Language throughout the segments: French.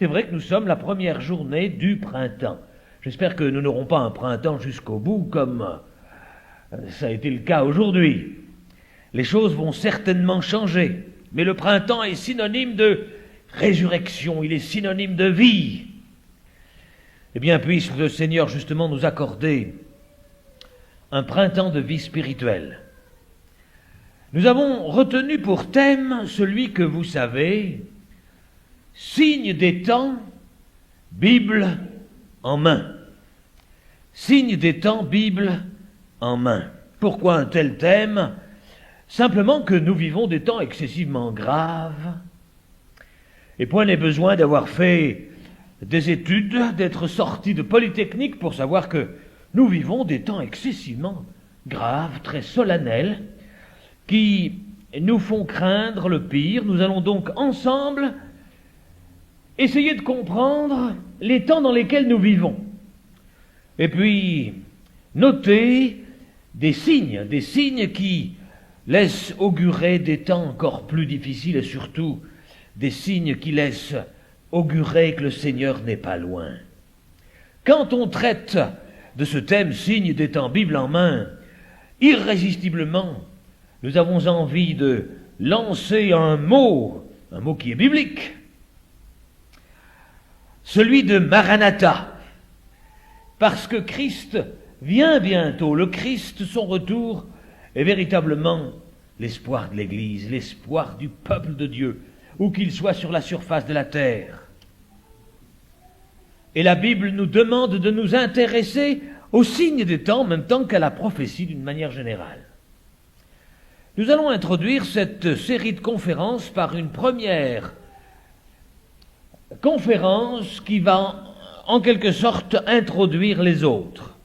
C'est vrai que nous sommes la première journée du printemps. J'espère que nous n'aurons pas un printemps jusqu'au bout comme ça a été le cas aujourd'hui. Les choses vont certainement changer, mais le printemps est synonyme de résurrection, il est synonyme de vie. Eh bien, puisse le Seigneur justement nous accorder un printemps de vie spirituelle. Nous avons retenu pour thème celui que vous savez, signe des temps, Bible en main. Signe des temps, Bible en main. Pourquoi un tel thème ? Simplement que nous vivons des temps excessivement graves, et point n'est besoin d'avoir fait des études, d'être sorti de Polytechnique pour savoir que nous vivons des temps excessivement graves, très solennels, qui nous font craindre le pire. Nous allons donc ensemble essayer de comprendre les temps dans lesquels nous vivons, et puis noter des signes qui laissent augurer des temps encore plus difficiles, et surtout des signes qui laissent augurer que le Seigneur n'est pas loin. Quand on traite de ce thème, signe des temps, Bible en main, irrésistiblement, nous avons envie de lancer un mot qui est biblique, celui de Maranatha, parce que Christ vient bientôt. Le Christ, son retour, est véritablement l'espoir de l'Église, l'espoir du peuple de Dieu, où qu'il soit sur la surface de la terre. Et la Bible nous demande de nous intéresser aux signes des temps en même temps qu'à la prophétie d'une manière générale. Nous allons introduire cette série de conférences par une première conférence qui va en quelque sorte introduire les autres.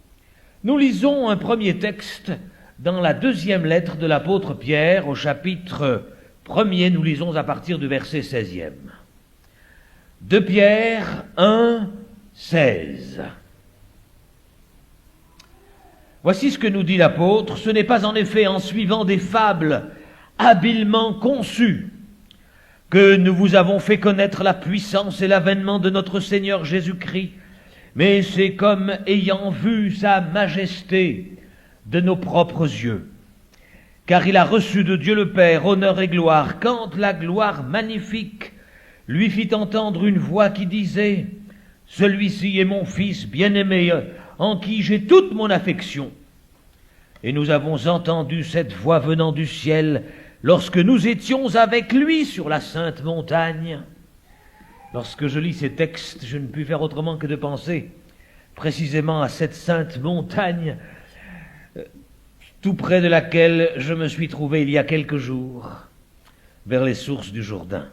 Nous lisons un premier texte dans la deuxième lettre de l'apôtre Pierre, au chapitre 1er, nous lisons à partir du verset 16e. 2 Pierre 1, 16. Voici ce que nous dit l'apôtre: ce n'est pas en effet en suivant des fables habilement conçues que nous vous avons fait connaître la puissance et l'avènement de notre Seigneur Jésus-Christ, mais c'est comme ayant vu sa majesté de nos propres yeux. Car il a reçu de Dieu le Père honneur et gloire, quand la gloire magnifique lui fit entendre une voix qui disait: « Celui-ci est mon Fils bien-aimé, en qui j'ai toute mon affection. » Et nous avons entendu cette voix venant du ciel lorsque nous étions avec lui sur la sainte montagne. Lorsque je lis ces textes, je ne puis faire autrement que de penser précisément à cette sainte montagne, tout près de laquelle je me suis trouvé il y a quelques jours, vers les sources du Jourdain.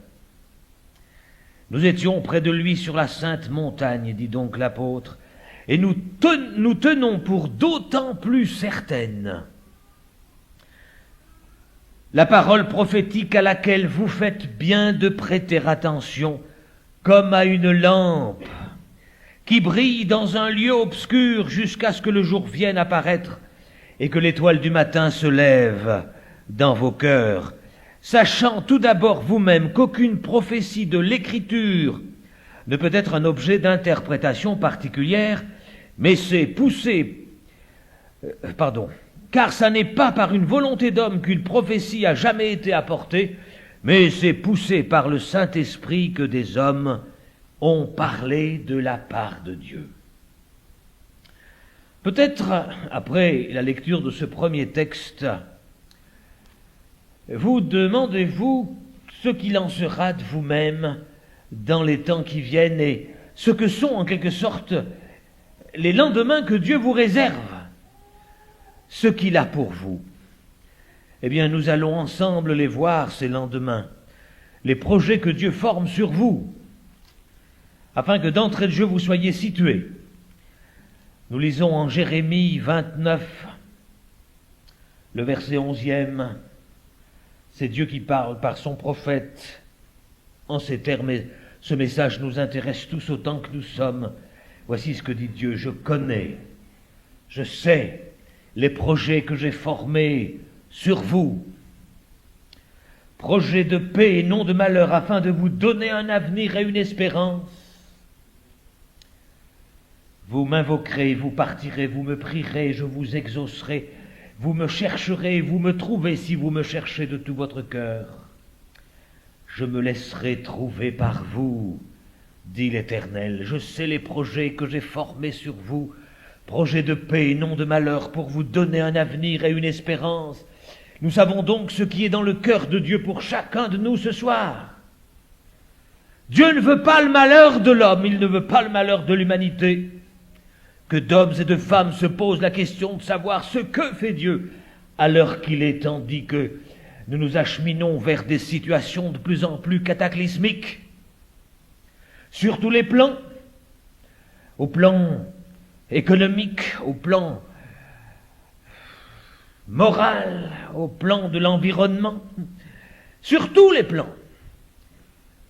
Nous étions près de lui sur la sainte montagne, dit donc l'apôtre, et nous tenons pour d'autant plus certaine la parole prophétique à laquelle vous faites bien de prêter attention, comme à une lampe qui brille dans un lieu obscur jusqu'à ce que le jour vienne apparaître et que l'étoile du matin se lève dans vos cœurs, sachant tout d'abord vous-même qu'aucune prophétie de l'Écriture ne peut être un objet d'interprétation particulière, mais c'est poussé, car ça n'est pas par une volonté d'homme qu'une prophétie a jamais été apportée, mais c'est poussé par le Saint-Esprit que des hommes ont parlé de la part de Dieu. Peut-être, après la lecture de ce premier texte, vous demandez-vous ce qu'il en sera de vous-même dans les temps qui viennent et ce que sont en quelque sorte les lendemains que Dieu vous réserve, ce qu'il a pour vous. Eh bien, nous allons ensemble les voir, ces lendemains, les projets que Dieu forme sur vous, afin que d'entrée de jeu vous soyez situés. Nous lisons en Jérémie 29, le verset 11e, c'est Dieu qui parle par son prophète en ces termes. Ce message nous intéresse tous autant que nous sommes. Voici ce que dit Dieu: je connais, je sais les projets que j'ai formés sur vous, projets de paix et non de malheur, afin de vous donner un avenir et une espérance. Vous m'invoquerez, vous partirez, vous me prierez, je vous exaucerai. Vous me chercherez, vous me trouvez si vous me cherchez de tout votre cœur. Je me laisserai trouver par vous, dit l'Éternel. Je sais les projets que j'ai formés sur vous, projets de paix et non de malheur, pour vous donner un avenir et une espérance. Nous savons donc ce qui est dans le cœur de Dieu pour chacun de nous ce soir. Dieu ne veut pas le malheur de l'homme, il ne veut pas le malheur de l'humanité. Que d'hommes et de femmes se posent la question de savoir ce que fait Dieu à l'heure qu'il est, tandis que nous nous acheminons vers des situations de plus en plus cataclysmiques, sur tous les plans, au plan économique, au plan moral, au plan de l'environnement, sur tous les plans.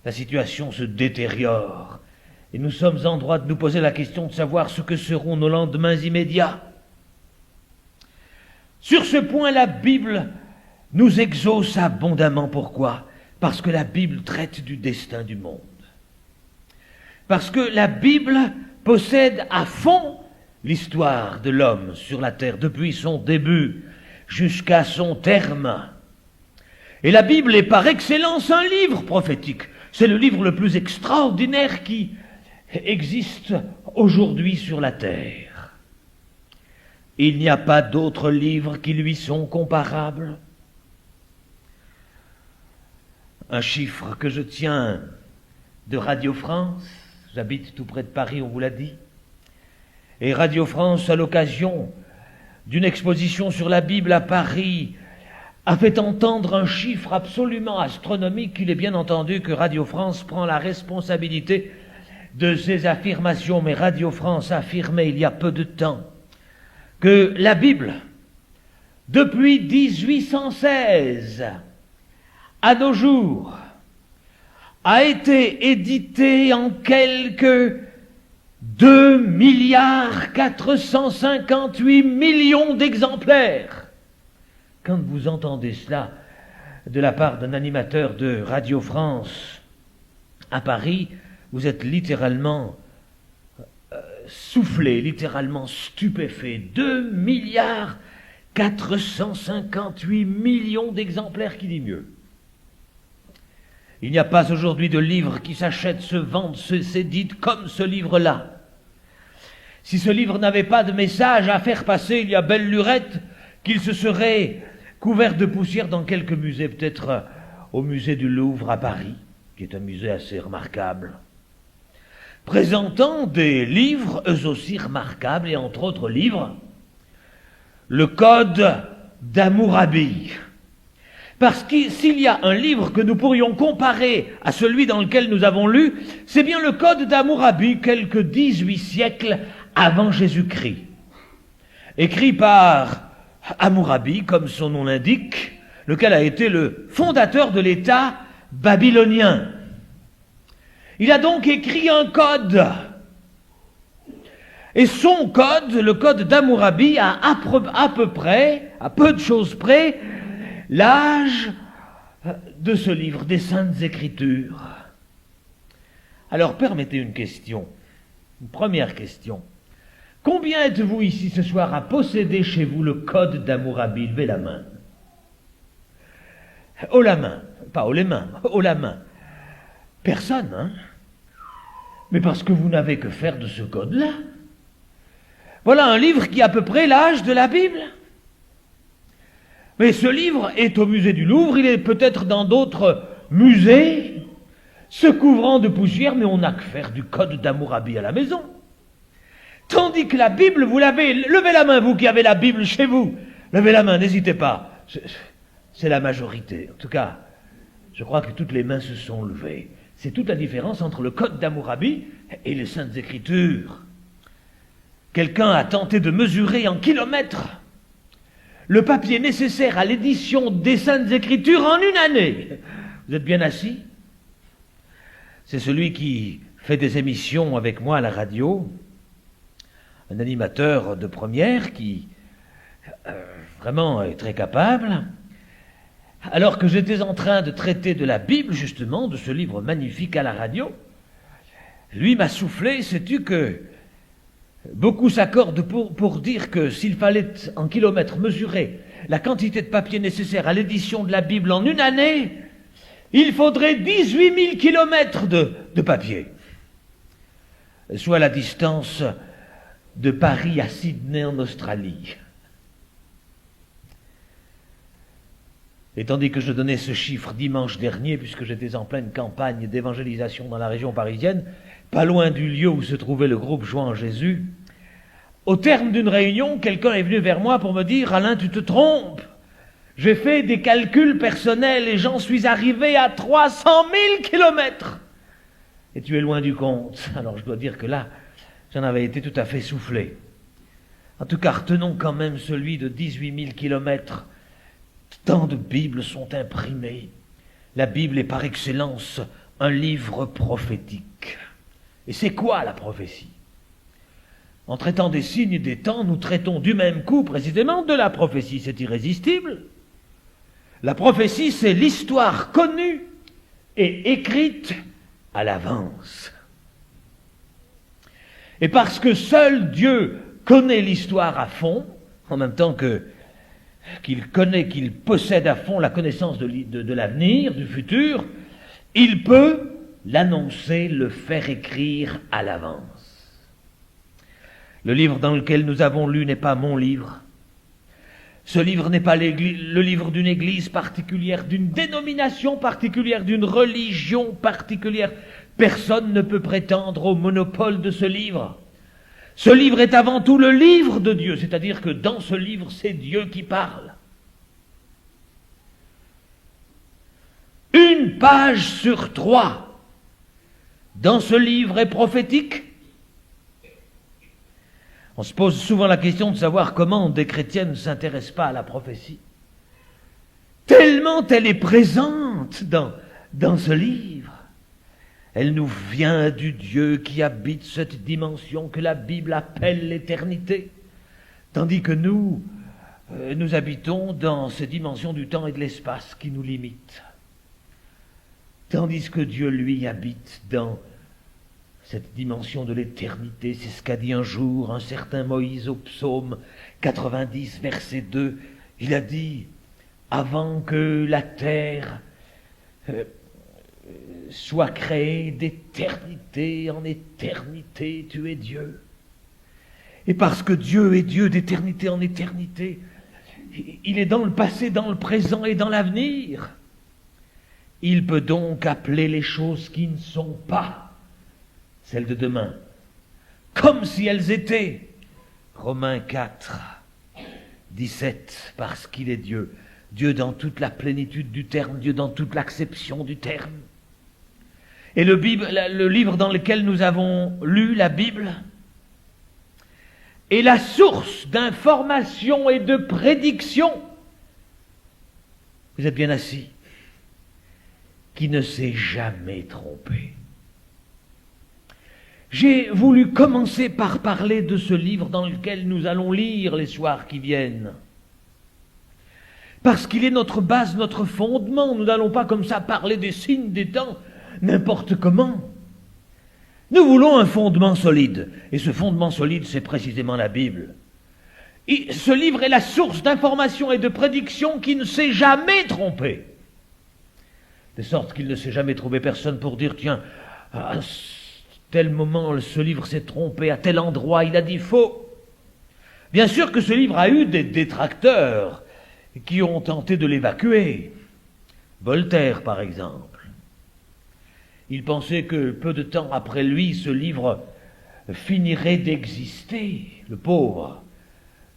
La situation se détériore et nous sommes en droit de nous poser la question de savoir ce que seront nos lendemains immédiats. Sur ce point, la Bible nous exauce abondamment. Pourquoi ? Parce que la Bible traite du destin du monde. Parce que la Bible possède à fond l'histoire de l'homme sur la terre, depuis son début jusqu'à son terme. Et la Bible est par excellence un livre prophétique. C'est le livre le plus extraordinaire qui existe aujourd'hui sur la terre. Il n'y a pas d'autres livres qui lui sont comparables. Un chiffre que je tiens de Radio France, j'habite tout près de Paris, on vous l'a dit, et Radio France, à l'occasion d'une exposition sur la Bible à Paris, a fait entendre un chiffre absolument astronomique. Il est bien entendu que Radio France prend la responsabilité de ces affirmations, mais Radio France a affirmé il y a peu de temps que la Bible, depuis 1816 à nos jours, a été éditée en quelque 2,458 milliards d'exemplaires. Quand vous entendez cela de la part d'un animateur de Radio France à Paris, vous êtes littéralement soufflé, littéralement stupéfait. 2,458 milliards d'exemplaires, qui dit mieux. Il n'y a pas aujourd'hui de livre qui s'achète, se vende, s'édite comme ce livre-là. Si ce livre n'avait pas de message à faire passer, il y a belle lurette qu'il se serait couvert de poussière dans quelques musées, peut-être au musée du Louvre à Paris, qui est un musée assez remarquable, présentant des livres eux aussi remarquables, et entre autres livres, le Code d'Hammurabi. Parce que s'il y a un livre que nous pourrions comparer à celui dans lequel nous avons lu, c'est bien le Code d'Hammurabi, quelques 18 siècles avant Jésus-Christ. Écrit par Hammurabi, comme son nom l'indique, lequel a été le fondateur de l'État babylonien. Il a donc écrit un code. Et son code, le Code d'Hammurabi, a à peu près, à peu de choses près, l'âge de ce livre, des Saintes Écritures. Alors, permettez une question, une première question. Combien êtes-vous ici ce soir à posséder chez vous le Code d'Hammurabi? Levez la main. Haut la main, pas haut les mains, haut la main. Personne, hein? Mais parce que vous n'avez que faire de ce code-là. Voilà un livre qui a à peu près l'âge de la Bible. Mais ce livre est au musée du Louvre, il est peut-être dans d'autres musées, se couvrant de poussière, mais on n'a que faire du Code d'Hammurabi à la maison. Tandis que la Bible, vous l'avez, levez la main, vous qui avez la Bible chez vous, levez la main, n'hésitez pas, c'est la majorité. En tout cas, je crois que toutes les mains se sont levées. C'est toute la différence entre le Code d'Hammurabi et les Saintes Écritures. Quelqu'un a tenté de mesurer en kilomètres le papier nécessaire à l'édition des Saintes Écritures en une année. Vous êtes bien assis? C'est celui qui fait des émissions avec moi à la radio, un animateur de première qui vraiment est très capable. Alors que j'étais en train de traiter de la Bible, justement, de ce livre magnifique à la radio, lui m'a soufflé, sais-tu que Beaucoup s'accordent pour dire que s'il fallait en kilomètres mesurer la quantité de papier nécessaire à l'édition de la Bible en une année, il faudrait 18 000 kilomètres de papier, soit la distance de Paris à Sydney en Australie. Et tandis que je donnais ce chiffre dimanche dernier, puisque j'étais en pleine campagne d'évangélisation dans la région parisienne, pas loin du lieu où se trouvait le groupe Joie en Jésus, au terme d'une réunion, quelqu'un est venu vers moi pour me dire « Alain, tu te trompes. J'ai fait des calculs personnels et j'en suis arrivé à 300 000 kilomètres. Et tu es loin du compte. » Alors je dois dire que là, j'en avais été tout à fait soufflé. En tout cas, retenons quand même celui de 18 000 kilomètres. Tant de Bibles sont imprimées. La Bible est par excellence un livre prophétique. Et c'est quoi la prophétie? En traitant des signes des temps, nous traitons du même coup précisément de la prophétie. C'est irrésistible. La prophétie, c'est l'histoire connue et écrite à l'avance. Et parce que seul Dieu connaît l'histoire à fond, en même temps qu'il connaît, qu'il possède à fond la connaissance de l'avenir, du futur, il peut l'annoncer, le faire écrire à l'avance. Le livre dans lequel nous avons lu n'est pas mon livre. Ce livre n'est pas le livre d'une église particulière, d'une dénomination particulière, d'une religion particulière. Personne ne peut prétendre au monopole de ce livre. Ce livre est avant tout le livre de Dieu, c'est-à-dire que dans ce livre, c'est Dieu qui parle. Une page sur 3 dans ce livre est prophétique. On se pose souvent la question de savoir comment des chrétiens ne s'intéressent pas à la prophétie. Tellement elle est présente dans ce livre. Elle nous vient du Dieu qui habite cette dimension que la Bible appelle l'éternité, tandis que nous habitons dans ces dimensions du temps et de l'espace qui nous limitent. Tandis que Dieu, lui, habite dans cette dimension de l'éternité. C'est ce qu'a dit un jour un certain Moïse au psaume 90, verset 2. Il a dit, avant que la terre soit créée d'éternité en éternité, tu es Dieu. Et parce que Dieu est Dieu d'éternité en éternité, il est dans le passé, dans le présent et dans l'avenir. Il peut donc appeler les choses qui ne sont pas celles de demain, comme si elles étaient. Romains 4, 17, parce qu'il est Dieu. Dieu dans toute la plénitude du terme, Dieu dans toute l'acception du terme. Et le livre dans lequel nous avons lu la Bible est la source d'information et de prédiction. Vous êtes bien assis, qui ne s'est jamais trompé. J'ai voulu commencer par parler de ce livre dans lequel nous allons lire les soirs qui viennent. Parce qu'il est notre base, notre fondement. Nous n'allons pas comme ça parler des signes des temps, n'importe comment. Nous voulons un fondement solide. Et ce fondement solide, c'est précisément la Bible. Et ce livre est la source d'information et de prédiction qui ne s'est jamais trompé. De sorte qu'il ne s'est jamais trouvé personne pour dire, tiens, à tel moment, ce livre s'est trompé, à tel endroit, il a dit faux. Bien sûr que ce livre a eu des détracteurs qui ont tenté de l'évacuer. Voltaire, par exemple. Il pensait que peu de temps après lui, ce livre finirait d'exister, le pauvre.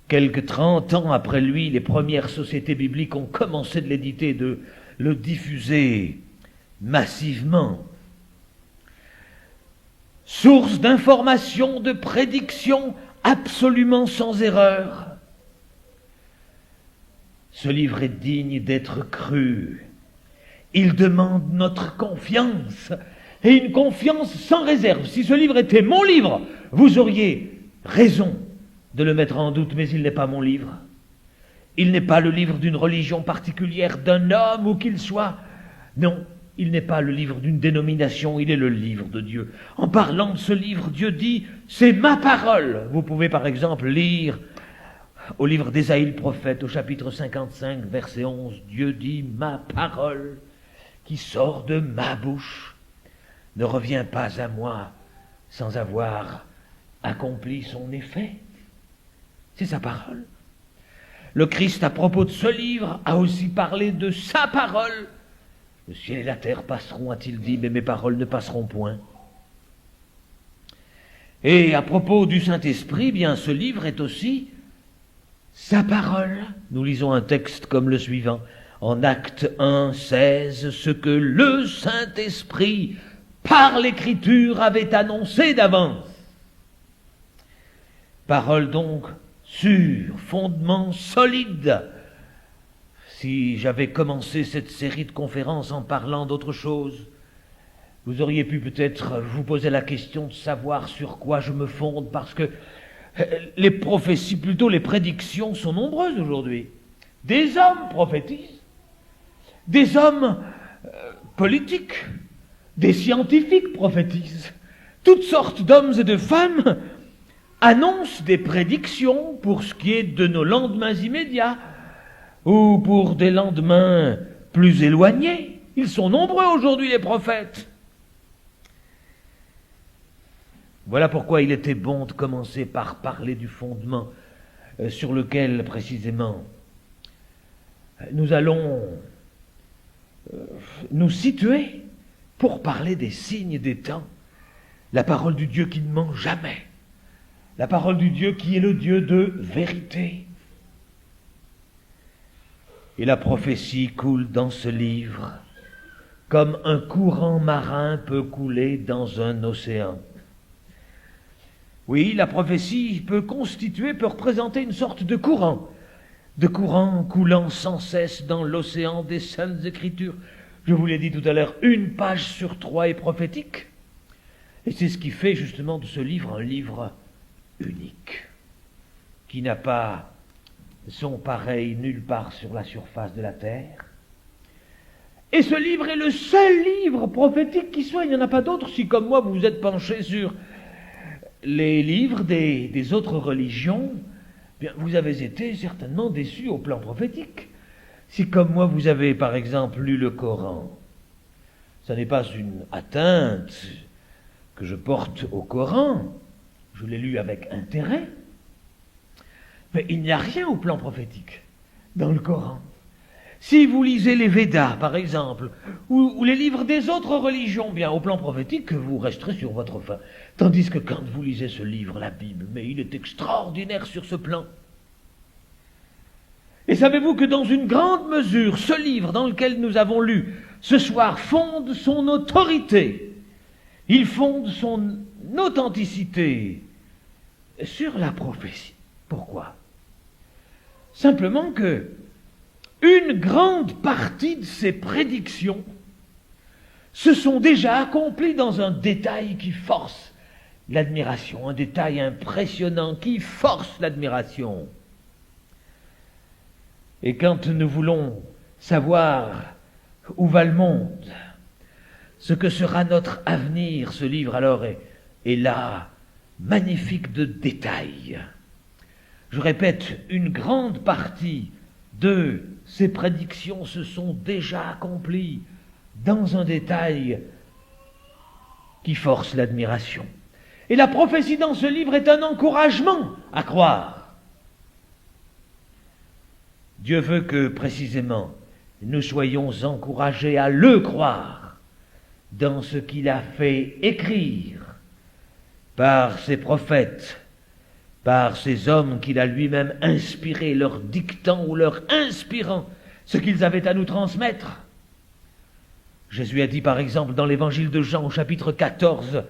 Quelque 30 ans après lui, les premières sociétés bibliques ont commencé de l'éditer, de le diffuser massivement. Source d'information, de prédiction absolument sans erreur. Ce livre est digne d'être cru. Il demande notre confiance, et une confiance sans réserve. Si ce livre était mon livre, vous auriez raison de le mettre en doute, mais il n'est pas mon livre. Il n'est pas le livre d'une religion particulière, d'un homme ou qu'il soit. Non, il n'est pas le livre d'une dénomination, il est le livre de Dieu. En parlant de ce livre, Dieu dit, c'est ma parole. Vous pouvez par exemple lire au livre d'Ésaïe le prophète, au chapitre 55, verset 11, Dieu dit, ma parole qui sort de ma bouche ne revient pas à moi sans avoir accompli son effet. C'est sa parole. Le Christ, à propos de ce livre, a aussi parlé de sa parole. Le ciel et la terre passeront, a-t-il dit, mais mes paroles ne passeront point. Et à propos du Saint-Esprit, bien, ce livre est aussi sa parole. Nous lisons un texte comme le suivant. En Acte 1, 16, ce que le Saint-Esprit, par l'Écriture, avait annoncé d'avance. Parole donc sûre, fondement solide. Si j'avais commencé cette série de conférences en parlant d'autre chose, vous auriez pu peut-être vous poser la question de savoir sur quoi je me fonde, parce que les prophéties, plutôt les prédictions, sont nombreuses aujourd'hui. Des hommes prophétisent, des hommes politiques, des scientifiques prophétisent. Toutes sortes d'hommes et de femmes annoncent des prédictions pour ce qui est de nos lendemains immédiats ou pour des lendemains plus éloignés. Ils sont nombreux aujourd'hui, les prophètes. Voilà pourquoi il était bon de commencer par parler du fondement sur lequel, précisément, nous allons nous situer pour parler des signes des temps. La parole du Dieu qui ne ment jamais. La parole du Dieu qui est le Dieu de vérité. Et la prophétie coule dans ce livre comme un courant marin peut couler dans un océan. Oui, la prophétie peut représenter une sorte de courant coulant sans cesse dans l'océan des Saintes Écritures. Je vous l'ai dit tout à l'heure, 1 page sur 3 est prophétique. Et c'est ce qui fait justement de ce livre un livre unique, qui n'a pas son pareil nulle part sur la surface de la terre. Et ce livre est le seul livre prophétique qui soit. Il n'y en a pas d'autre. Si comme moi vous vous êtes penché sur les livres des autres religions, bien, vous avez été certainement déçus au plan prophétique. Si comme moi vous avez par exemple lu le Coran, ce n'est pas une atteinte que je porte au Coran, je l'ai lu avec intérêt, mais il n'y a rien au plan prophétique dans le Coran. Si vous lisez les Védas, par exemple, ou les livres des autres religions, bien, au plan prophétique, vous resterez sur votre faim. Tandis que quand vous lisez ce livre, la Bible, mais il est extraordinaire sur ce plan. Et savez-vous que dans une grande mesure, ce livre dans lequel nous avons lu ce soir fonde son autorité, il fonde son authenticité sur la prophétie. Pourquoi ? Simplement que une grande partie de ces prédictions se sont déjà accomplies dans un détail qui force l'admiration, un détail impressionnant qui force l'admiration. Et quand nous voulons savoir où va le monde, ce que sera notre avenir, ce livre alors est là, magnifique de détails. Je répète, une grande partie de ces prédictions se sont déjà accomplies dans un détail qui force l'admiration. Et la prophétie dans ce livre est un encouragement à croire. Dieu veut que, précisément, nous soyons encouragés à le croire dans ce qu'il a fait écrire par ses prophètes, par ces hommes qu'il a lui-même inspirés, leur dictant ou leur inspirant ce qu'ils avaient à nous transmettre. Jésus a dit par exemple dans l'évangile de Jean au chapitre 14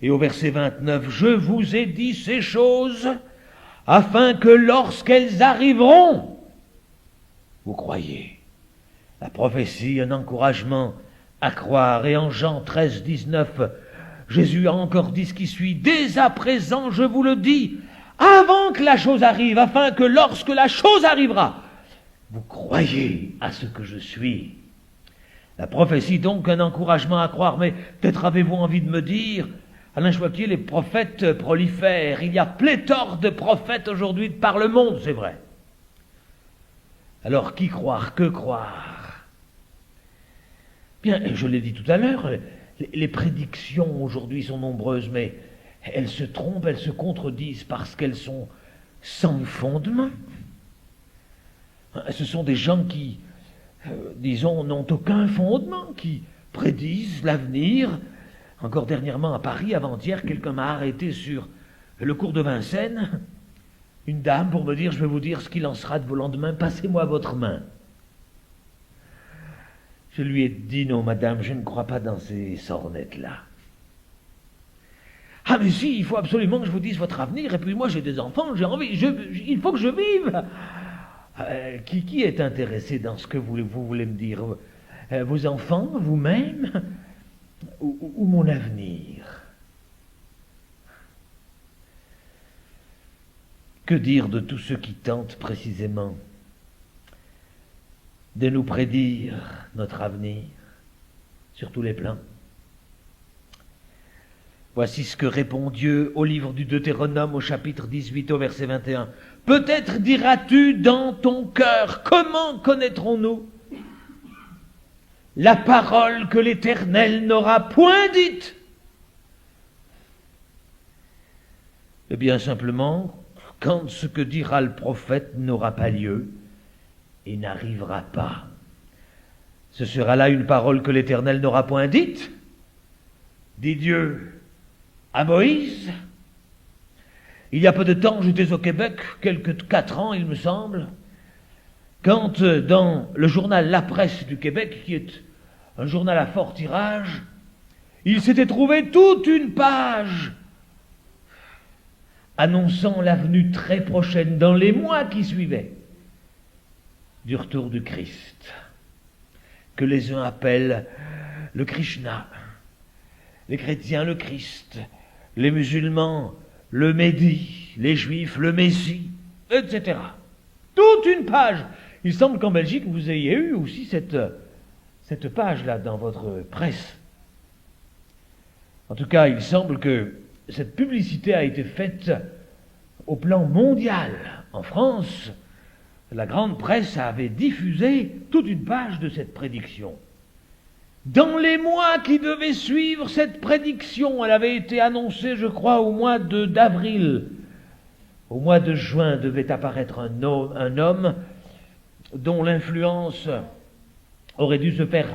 et au verset 29, « Je vous ai dit ces choses afin que lorsqu'elles arriveront, vous croyez. » La prophétie, un encouragement à croire. Et en Jean 13, 19, Jésus a encore dit ce qui suit, « Dès à présent, je vous le dis, avant que la chose arrive, afin que lorsque la chose arrivera, vous croyez à ce que je suis. » La prophétie donc, un encouragement à croire, mais peut-être avez-vous envie de me dire, Alain Choiquier, les prophètes prolifèrent, il y a pléthore de prophètes aujourd'hui par le monde, c'est vrai. Alors qui croire, que croire? Bien, je l'ai dit tout à l'heure, les prédictions aujourd'hui sont nombreuses, mais elles se trompent, elles se contredisent parce qu'elles sont sans fondement. Ce sont des gens qui, disons, n'ont aucun fondement, qui prédisent l'avenir. Encore dernièrement à Paris, avant-hier, quelqu'un m'a arrêté sur le cours de Vincennes, une dame pour me dire, je vais vous dire ce qu'il en sera de vos lendemains, passez-moi votre main. Je lui ai dit, non madame, je ne crois pas dans ces sornettes-là. Ah mais si, il faut absolument que je vous dise votre avenir, et puis moi j'ai des enfants, j'ai envie, il faut que je vive. Qui est intéressé dans ce que vous voulez me dire? Vos enfants, vous-même, ou mon avenir? Que dire de tous ceux qui tentent précisément de nous prédire notre avenir sur tous les plans? Voici ce que répond Dieu au livre du Deutéronome au chapitre 18 au verset 21. Peut-être diras-tu dans ton cœur, comment connaîtrons-nous la parole que l'Éternel n'aura point dite? Eh bien simplement, quand ce que dira le prophète n'aura pas lieu et n'arrivera pas. Ce sera là une parole que l'Éternel n'aura point dite, dit Dieu à Moïse. Il y a peu de temps, j'étais au Québec, quelques 4 ans il me semble, quand dans le journal La Presse du Québec, qui est un journal à fort tirage, il s'était trouvé toute une page annonçant la venue très prochaine, dans les mois qui suivaient, du retour du Christ, que les uns appellent le Krishna, les chrétiens le Christ, les musulmans le Mehdi, les juifs le Messie, etc. Toute une page. Il semble qu'en Belgique, vous ayez eu aussi cette page-là dans votre presse. En tout cas, il semble que cette publicité a été faite au plan mondial. En France, la grande presse avait diffusé toute une page de cette prédiction. Dans les mois qui devaient suivre cette prédiction, elle avait été annoncée, je crois, au mois d'avril. Au mois de juin devait apparaître un homme dont l'influence aurait dû se faire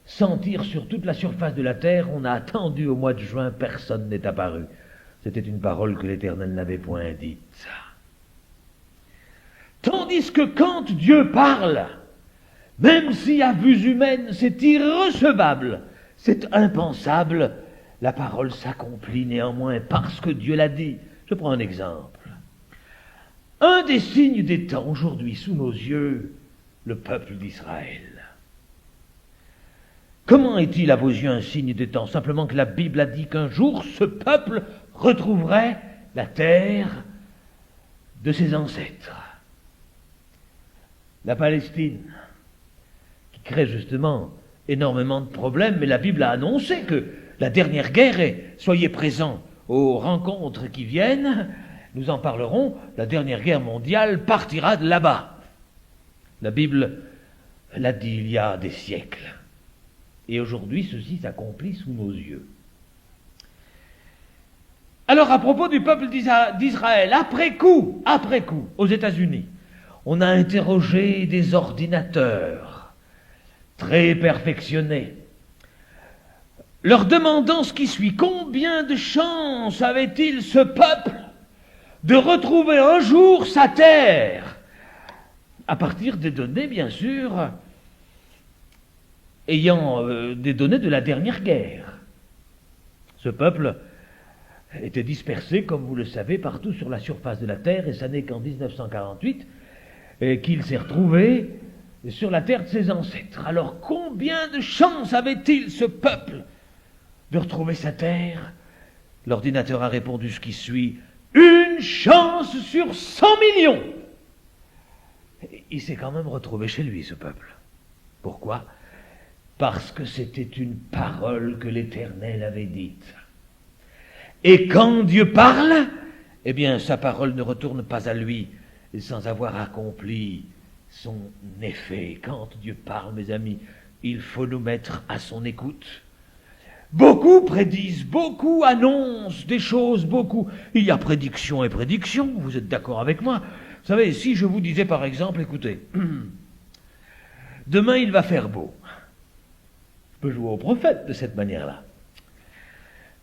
sentir sur toute la surface de la terre. On a attendu au mois de juin, personne n'est apparu. C'était une parole que l'Éternel n'avait point dite. Tandis que quand Dieu parle, même si à vue humaine c'est irrecevable, c'est impensable, la parole s'accomplit néanmoins parce que Dieu l'a dit. Je prends un exemple. Un des signes des temps aujourd'hui sous nos yeux, le peuple d'Israël. Comment est-il à vos yeux un signe des temps? Simplement que la Bible a dit qu'un jour ce peuple retrouverait la terre de ses ancêtres. La Palestine, qui crée justement énormément de problèmes, mais la Bible a annoncé que la dernière guerre est, soyez présents aux rencontres qui viennent, nous en parlerons, la dernière guerre mondiale partira de là-bas. La Bible l'a dit il y a des siècles. Et aujourd'hui, ceci s'accomplit sous nos yeux. Alors, à propos du peuple d'Israël, après coup, aux États-Unis, on a interrogé des ordinateurs très perfectionnés, leur demandant ce qui suit. Combien de chances avait-il ce peuple de retrouver un jour sa terre? À partir des données, bien sûr, ayant des données de la dernière guerre. Ce peuple était dispersé, comme vous le savez, partout sur la surface de la terre, et ça n'est qu'en 1948 qu'il s'est retrouvé sur la terre de ses ancêtres. Alors combien de chances avait-il ce peuple de retrouver sa terre? L'ordinateur a répondu ce qui suit: une chance sur 100 millions. Il s'est quand même retrouvé chez lui, ce peuple. Pourquoi? parce que c'était une parole que l'Éternel avait dite. Et quand Dieu parle, eh bien sa parole ne retourne pas à lui sans avoir accompli son effet. Quand Dieu parle, mes amis, il faut nous mettre à son écoute. Beaucoup prédisent, beaucoup annoncent des choses, beaucoup. Il y a prédiction et prédiction, vous êtes d'accord avec moi? Vous savez, si je vous disais par exemple, écoutez, demain il va faire beau. Je peux jouer au prophète de cette manière-là.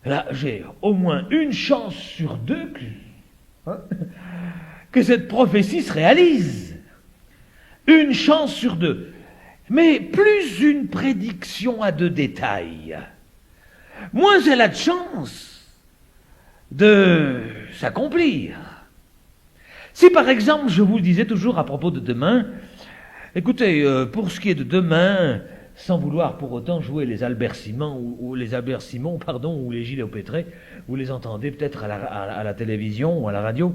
Là, j'ai au moins une chance sur deux que cette prophétie se réalise. Une chance sur deux. Mais plus une prédiction a de détails, moins elle a de chance de s'accomplir. Si par exemple, je vous le disais toujours à propos de demain, écoutez, pour ce qui est de demain, sans vouloir pour autant jouer les Albert Simon ou les Albert Simon, ou les Gilles Pétré, vous les entendez peut-être à la télévision ou à la radio.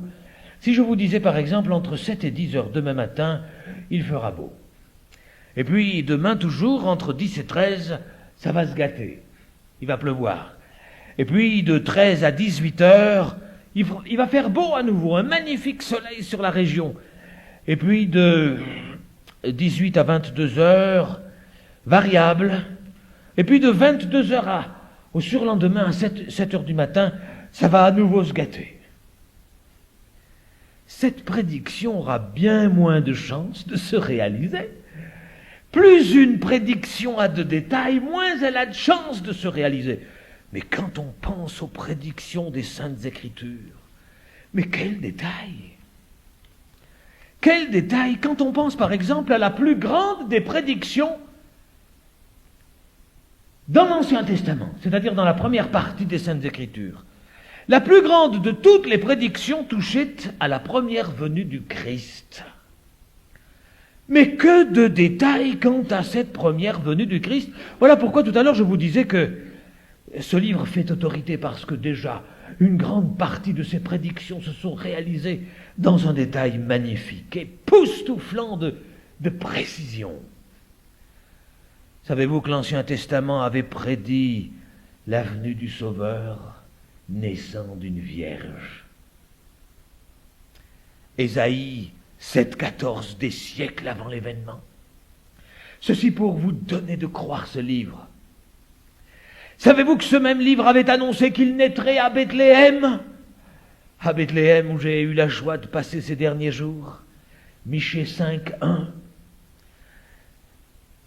Si je vous disais par exemple, entre 7 et 10 heures demain matin, il fera beau. Et puis demain toujours, entre 10 et 13, ça va se gâter. Il va pleuvoir. Et puis de 13 à 18 heures, il va faire beau à nouveau, un magnifique soleil sur la région. Et puis de 18 à 22 heures, variable. Et puis de 22 heures au surlendemain à 7 heures du matin, ça va à nouveau se gâter. Cette prédiction aura bien moins de chances de se réaliser. Plus une prédiction a de détails, moins elle a de chances de se réaliser. Mais quand on pense aux prédictions des Saintes Écritures, mais quel détail! Quel détail quand on pense par exemple à la plus grande des prédictions dans l'Ancien Testament, c'est-à-dire dans la première partie des Saintes Écritures. La plus grande de toutes les prédictions touchait à la première venue du Christ. Mais que de détails quant à cette première venue du Christ. Voilà pourquoi tout à l'heure je vous disais que ce livre fait autorité, parce que déjà une grande partie de ces prédictions se sont réalisées dans un détail magnifique, époustouflant de précision. Savez-vous que l'Ancien Testament avait prédit la venue du Sauveur naissant d'une vierge? Ésaïe 7,14, des siècles avant l'événement. Ceci pour vous donner de croire ce livre. Savez-vous que ce même livre avait annoncé qu'il naîtrait à Bethléem? À Bethléem, où j'ai eu la joie de passer ces derniers jours. Michée 5,1.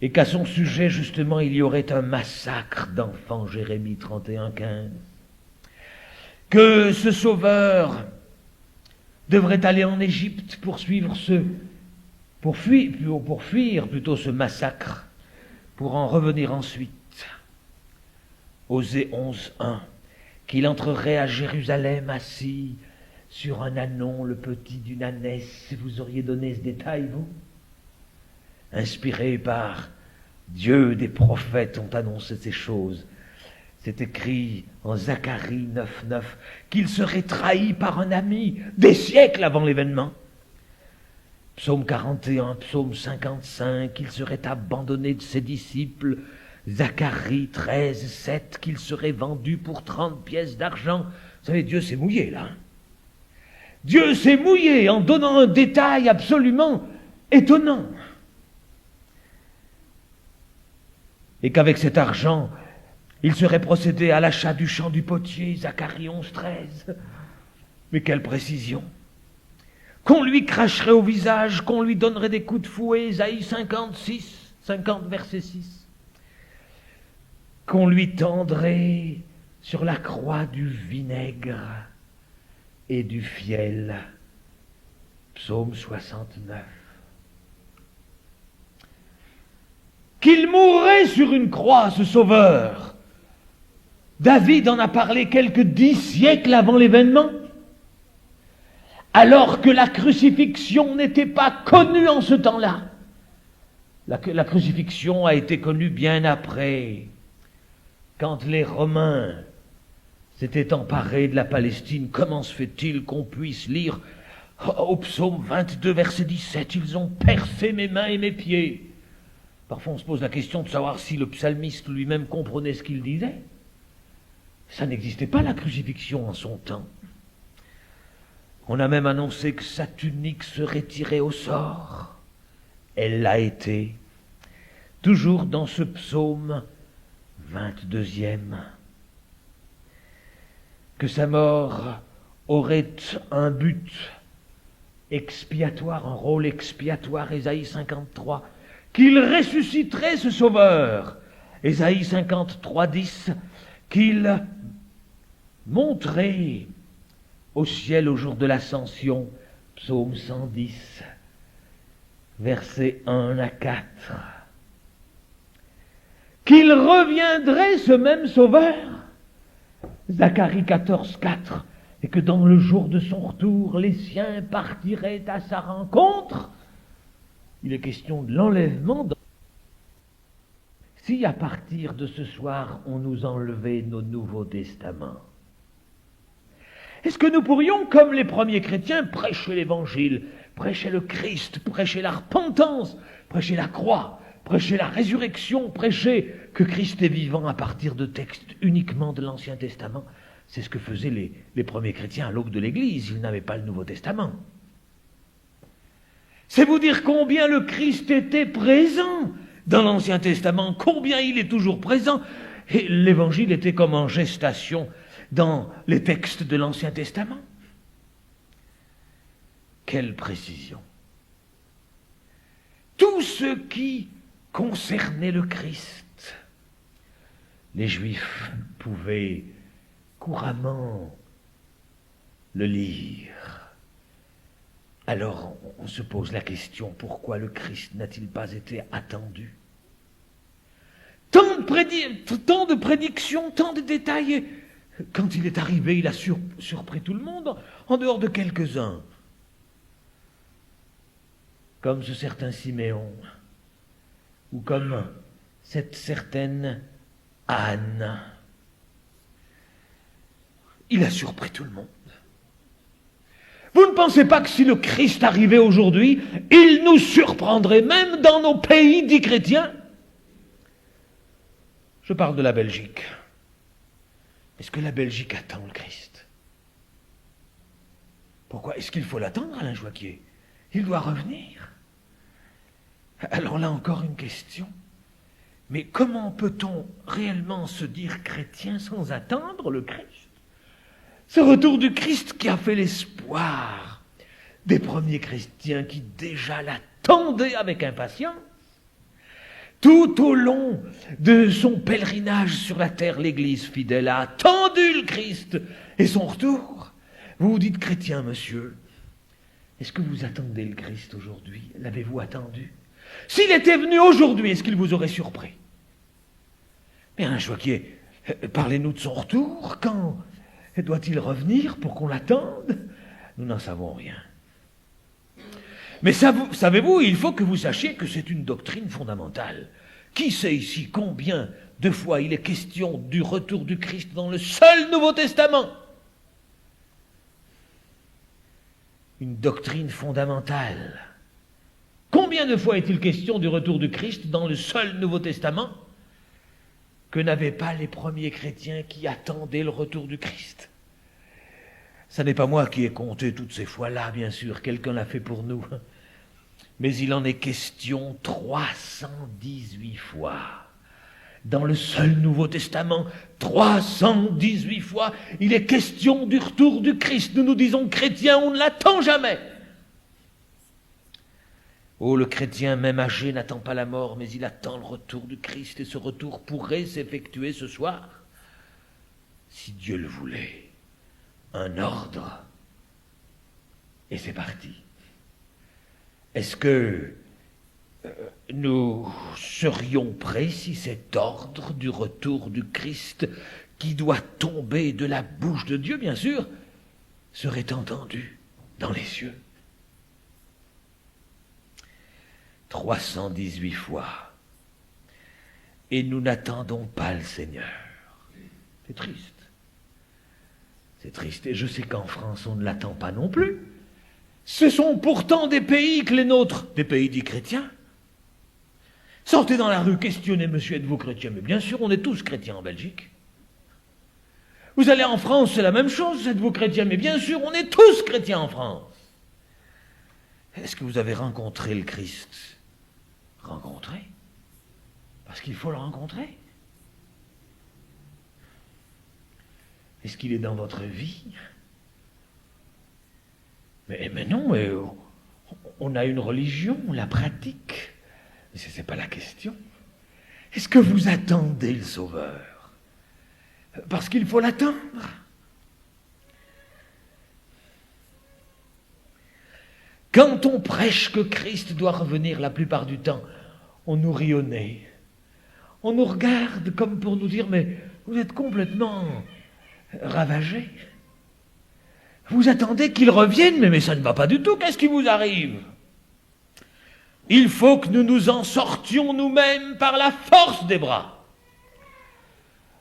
Et qu'à son sujet, justement, il y aurait un massacre d'enfants, Jérémie 31,15. Que ce sauveur devrait aller en Égypte pour fuir plutôt ce massacre, pour en revenir ensuite. Osée 11,1, qu'il entrerait à Jérusalem assis sur un ânon, le petit d'une ânesse. Vous auriez donné ce détail, vous? Inspirés par Dieu, des prophètes ont annoncé ces choses. C'est écrit en Zacharie 9,9 qu'il serait trahi par un ami des siècles avant l'événement. Psaume 41, psaume 55, qu'il serait abandonné de ses disciples. Zacharie 13,7, qu'il serait vendu pour 30 pièces d'argent. Vous savez, Dieu s'est mouillé là. Dieu s'est mouillé en donnant un détail absolument étonnant. Et qu'avec cet argent, il serait procédé à l'achat du champ du potier, Zacharie 11,13. Mais quelle précision! Qu'on lui cracherait au visage, qu'on lui donnerait des coups de fouet, Ésaïe 50 verset 6. Qu'on lui tendrait sur la croix du vinaigre et du fiel, psaume 69. Qu'il mourrait sur une croix, ce sauveur. David en a parlé quelques 10 siècles avant l'événement, alors que la crucifixion n'était pas connue en ce temps-là. La crucifixion a été connue bien après, quand les Romains s'étaient emparés de la Palestine. Comment se fait-il qu'on puisse lire au psaume 22, verset 17, « Ils ont percé mes mains et mes pieds ». Parfois on se pose la question de savoir si le psalmiste lui-même comprenait ce qu'il disait. Ça n'existait pas la crucifixion en son temps. On a même annoncé que sa tunique serait tirée au sort. Elle l'a été, toujours dans ce psaume 22e. Que sa mort aurait un but expiatoire, un rôle expiatoire, Ésaïe 53, qu'il ressusciterait ce sauveur, Ésaïe 53, 10, qu'il monterait au ciel au jour de l'ascension, psaume 110, versets 1 à 4. Qu'il reviendrait ce même sauveur, Zacharie 14, 4, et que dans le jour de son retour, les siens partiraient à sa rencontre. Il est question de l'enlèvement. Si à partir de ce soir, on nous enlevait nos Nouveaux Testaments, est-ce que nous pourrions, comme les premiers chrétiens, prêcher l'Évangile, prêcher le Christ, prêcher la repentance, prêcher la croix, prêcher la résurrection, prêcher que Christ est vivant à partir de textes uniquement de l'Ancien Testament? C'est ce que faisaient les premiers chrétiens à l'aube de l'Église. Ils n'avaient pas le Nouveau Testament. C'est vous dire combien le Christ était présent dans l'Ancien Testament, combien il est toujours présent. Et l'Évangile était comme en gestation dans les textes de l'Ancien Testament. Quelle précision! Tout ce qui concernait le Christ, les Juifs pouvaient couramment le lire. Alors on se pose la question, pourquoi le Christ n'a-t-il pas été attendu? Tant de prédictions, tant de détails. Quand il est arrivé, il a surpris tout le monde, en dehors de quelques-uns. Comme ce certain Siméon, ou comme cette certaine Anne. Il a surpris tout le monde. Vous ne pensez pas que si le Christ arrivait aujourd'hui, il nous surprendrait même dans nos pays dits chrétiens? Je parle de la Belgique. Est-ce que la Belgique attend le Christ? Pourquoi? Est-ce qu'il faut l'attendre, Alain Joaquier? Il doit revenir. Alors là encore une question. Mais comment peut-on réellement se dire chrétien sans attendre le Christ? Ce retour du Christ qui a fait l'espoir des premiers chrétiens qui déjà l'attendaient avec impatience. Tout au long de son pèlerinage sur la terre, l'Église fidèle a attendu le Christ et son retour. Vous vous dites chrétien, monsieur. Est-ce que vous attendez le Christ aujourd'hui? L'avez-vous attendu? S'il était venu aujourd'hui, est-ce qu'il vous aurait surpris? Mais Alain Joaquier, parlez-nous de son retour. Quand doit-il revenir pour qu'on l'attende? Nous n'en savons rien. Mais savez-vous, il faut que vous sachiez que c'est une doctrine fondamentale. Qui sait ici combien de fois il est question du retour du Christ dans le seul Nouveau Testament? Une doctrine fondamentale. Combien de fois est-il question du retour du Christ dans le seul Nouveau Testament que n'avaient pas les premiers chrétiens qui attendaient le retour du Christ? Ce n'est pas moi qui ai compté toutes ces fois-là, bien sûr, quelqu'un l'a fait pour nous. Mais il en est question 318 fois. Dans le seul Nouveau Testament, 318 fois, il est question du retour du Christ. Nous nous disons chrétiens, on ne l'attend jamais. Oh, le chrétien, même âgé, n'attend pas la mort, mais il attend le retour du Christ, et ce retour pourrait s'effectuer ce soir, si Dieu le voulait. Un ordre, et c'est parti. Est-ce que nous serions prêts si cet ordre du retour du Christ, qui doit tomber de la bouche de Dieu, bien sûr, serait entendu dans les cieux? 318 fois. Et nous n'attendons pas le Seigneur. C'est triste. C'est triste. Et je sais qu'en France, on ne l'attend pas non plus. Ce sont pourtant des pays que les nôtres, des pays dits chrétiens. Sortez dans la rue, questionnez, monsieur, êtes-vous chrétien? Mais bien sûr, on est tous chrétiens en Belgique. Vous allez en France, c'est la même chose, êtes-vous chrétien? Mais bien sûr, on est tous chrétiens en France. Est-ce que vous avez rencontré le Christ? Rencontré? Parce qu'il faut le rencontrer. Est-ce qu'il est dans votre vie? Mais non, on a une religion, on la pratique. Mais ce n'est pas la question. Est-ce que vous attendez le Sauveur? Parce qu'il faut l'attendre. Quand on prêche que Christ doit revenir la plupart du temps, on nous rit au nez. On nous regarde comme pour nous dire, mais vous êtes complètement ravagés. Vous attendez qu'il revienne, mais ça ne va pas du tout. Qu'est-ce qui vous arrive? Il faut que nous nous en sortions nous-mêmes par la force des bras.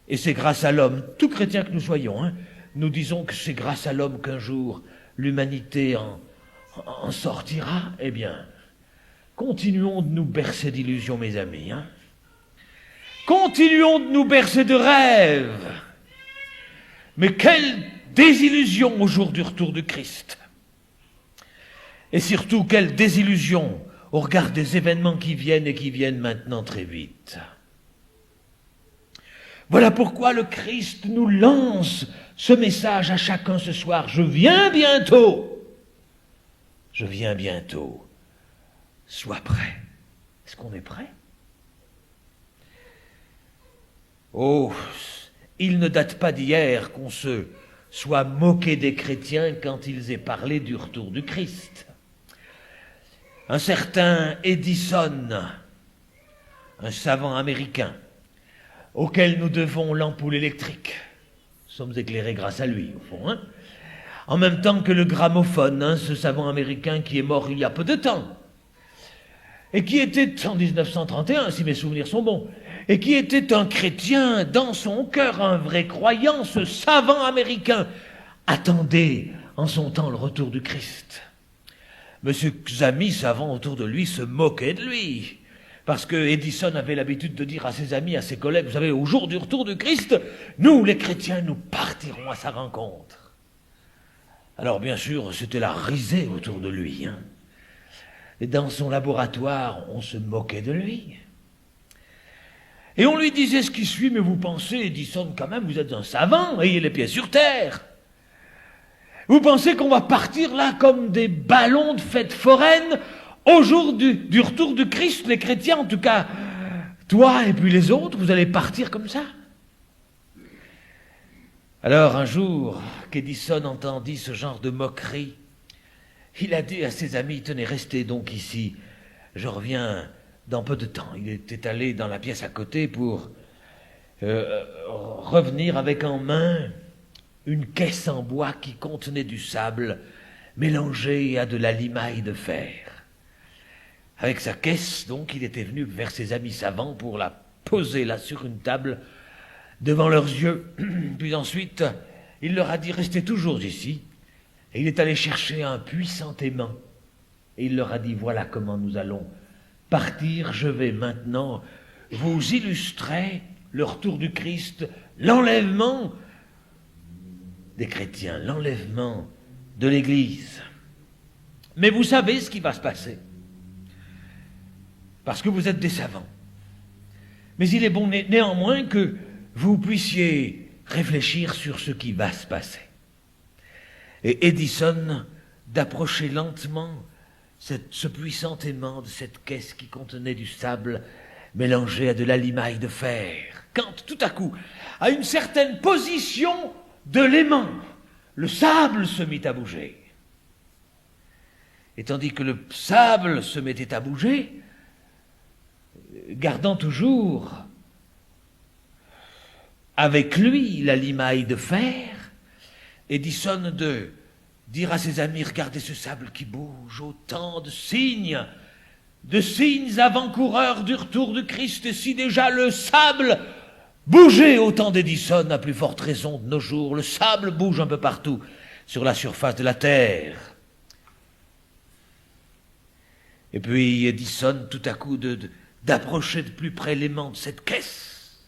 Et c'est grâce à l'homme, tout chrétien que nous soyons, nous disons que c'est grâce à l'homme qu'un jour l'humanité en sortira. Eh bien, continuons de nous bercer d'illusions, mes amis. Continuons de nous bercer de rêves. Mais quelle désillusion au jour du retour de Christ. Et surtout, quelle désillusion au regard des événements qui viennent et qui viennent maintenant très vite. Voilà pourquoi le Christ nous lance ce message à chacun ce soir. Je viens bientôt. Je viens bientôt. Sois prêt. Est-ce qu'on est prêt? Oh, il ne date pas d'hier qu'on se soit moqué des chrétiens quand ils aient parlé du retour du Christ. Un certain Edison, un savant américain, auquel nous devons l'ampoule électrique. Nous sommes éclairés grâce à lui, au fond. En même temps que le gramophone, ce savant américain qui est mort il y a peu de temps, et qui était en 1931, si mes souvenirs sont bons, et qui était un chrétien dans son cœur, un vrai croyant, ce savant américain attendait en son temps le retour du Christ. Mais ses amis savants autour de lui se moquaient de lui, parce que Edison avait l'habitude de dire à ses amis, à ses collègues, vous savez, au jour du retour du Christ, nous les chrétiens, nous partirons à sa rencontre. Alors bien sûr, c'était la risée autour de lui. Et dans son laboratoire, on se moquait de lui. Et on lui disait ce qui suit, mais vous pensez, Edison, quand même, vous êtes un savant, ayez les pieds sur terre. Vous pensez qu'on va partir là comme des ballons de fête foraine au jour du retour du Christ, les chrétiens, en tout cas, toi et puis les autres, vous allez partir comme ça? Alors un jour qu'Edison entendit ce genre de moquerie, il a dit à ses amis, tenez, restez donc ici, je reviens dans peu de temps. Il était allé dans la pièce à côté pour revenir avec en main une caisse en bois qui contenait du sable mélangé à de la limaille de fer. Avec sa caisse, donc, il était venu vers ses amis savants pour la poser là sur une table devant leurs yeux. Puis ensuite, il leur a dit, restez toujours ici. Et il est allé chercher un puissant aimant. Et il leur a dit, voilà comment nous allons partir. Je vais maintenant vous illustrer le retour du Christ, l'enlèvement des chrétiens, l'enlèvement de l'Église. Mais vous savez ce qui va se passer, parce que vous êtes des savants. Mais il est bon néanmoins que vous puissiez réfléchir sur ce qui va se passer. Et Edison d'approcher lentement ce puissant aimant de cette caisse qui contenait du sable mélangé à de la limaille de fer. Quand, tout à coup, à une certaine position de l'aimant, le sable se mit à bouger. Et tandis que le sable se mettait à bouger, gardant toujours avec lui la limaille de fer, Edison de dire à ses amis, regardez ce sable qui bouge, autant de signes avant-coureurs du retour de Christ. Et si déjà le sable bougeait au temps d'Edison, à plus forte raison de nos jours, le sable bouge un peu partout sur la surface de la terre. Et puis Edison, tout à coup, d'approcher de plus près l'aimant de cette caisse.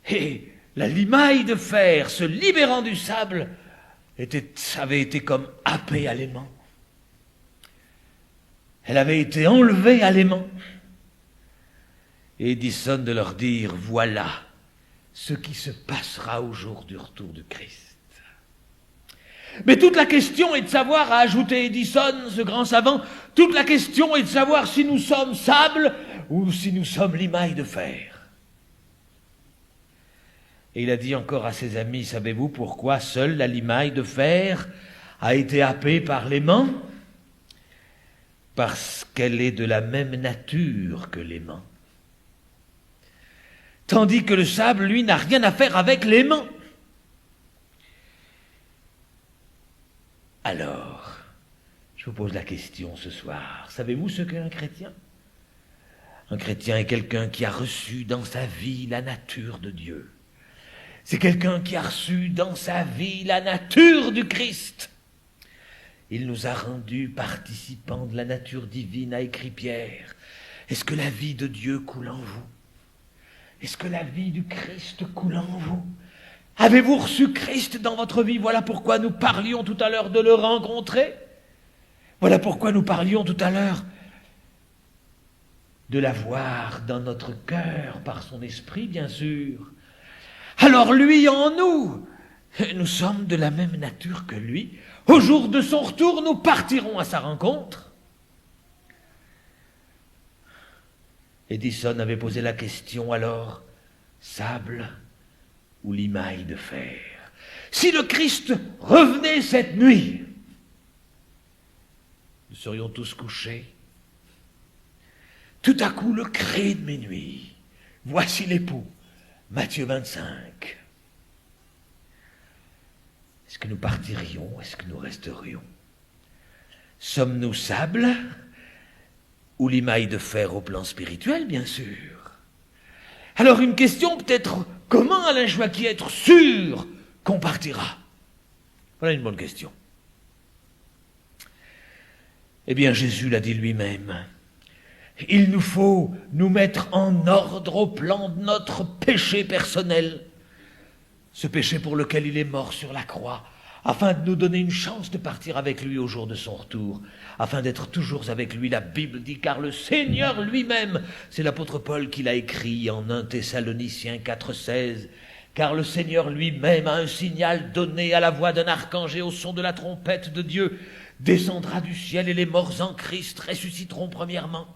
Et la limaille de fer, se libérant du sable, avait été comme happée à l'aimant. Elle avait été enlevée à l'aimant. Et Edison de leur dire, voilà ce qui se passera au jour du retour du Christ. Mais toute la question est de savoir, a ajouté Edison, ce grand savant, toute la question est de savoir si nous sommes sable ou si nous sommes limaille de fer. Et il a dit encore à ses amis, savez-vous pourquoi seule la limaille de fer a été happée par l'aimant? Parce qu'elle est de la même nature que l'aimant. Tandis que le sable, lui, n'a rien à faire avec l'aimant. Alors, je vous pose la question ce soir. Savez-vous ce qu'est un chrétien? Un chrétien est quelqu'un qui a reçu dans sa vie la nature de Dieu. C'est quelqu'un qui a reçu dans sa vie la nature du Christ. Il nous a rendus participants de la nature divine, a écrit Pierre. Est-ce que la vie de Dieu coule en vous? Est-ce que la vie du Christ coule en vous? Avez-vous reçu Christ dans votre vie? Voilà pourquoi nous parlions tout à l'heure de le rencontrer. Voilà pourquoi nous parlions tout à l'heure de l'avoir dans notre cœur par son esprit, bien sûr. Alors lui en nous, nous sommes de la même nature que lui. Au jour de son retour, nous partirons à sa rencontre. Edison avait posé la question alors, sable ou limaille de fer? Si le Christ revenait cette nuit, nous serions tous couchés. Tout à coup, le cri de minuit. Voici l'époux. Matthieu 25. Est-ce que nous partirions? Est-ce que nous resterions? Sommes-nous sable ou limaille de fer au plan spirituel, bien sûr? Alors une question peut-être, comment Alain Choisky être sûr qu'on partira? Voilà une bonne question. Eh bien, Jésus l'a dit lui-même. Il nous faut nous mettre en ordre au plan de notre péché personnel, ce péché pour lequel il est mort sur la croix, afin de nous donner une chance de partir avec lui au jour de son retour, afin d'être toujours avec lui. La Bible dit, car le Seigneur lui-même, c'est l'apôtre Paul qui l'a écrit en 1 Thessaloniciens 4,16, car le Seigneur lui-même a un signal donné à la voix d'un archange et au son de la trompette de Dieu, descendra du ciel et les morts en Christ ressusciteront premièrement.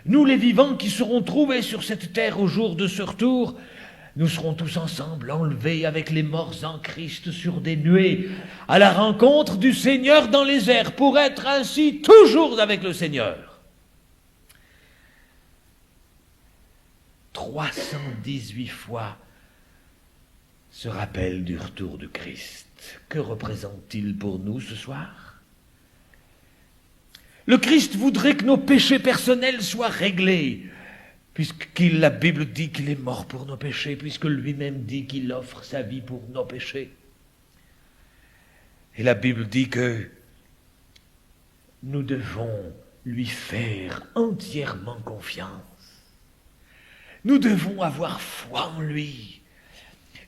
Nous les vivants qui serons trouvés sur cette terre au jour de ce retour, nous serons tous ensemble enlevés avec les morts en Christ sur des nuées, à la rencontre du Seigneur dans les airs, pour être ainsi toujours avec le Seigneur. 318 fois ce rappel du retour du Christ. Que représente-t-il pour nous ce soir? Le Christ voudrait que nos péchés personnels soient réglés, puisque la Bible dit qu'il est mort pour nos péchés, puisque lui-même dit qu'il offre sa vie pour nos péchés. Et la Bible dit que nous devons lui faire entièrement confiance. Nous devons avoir foi en lui,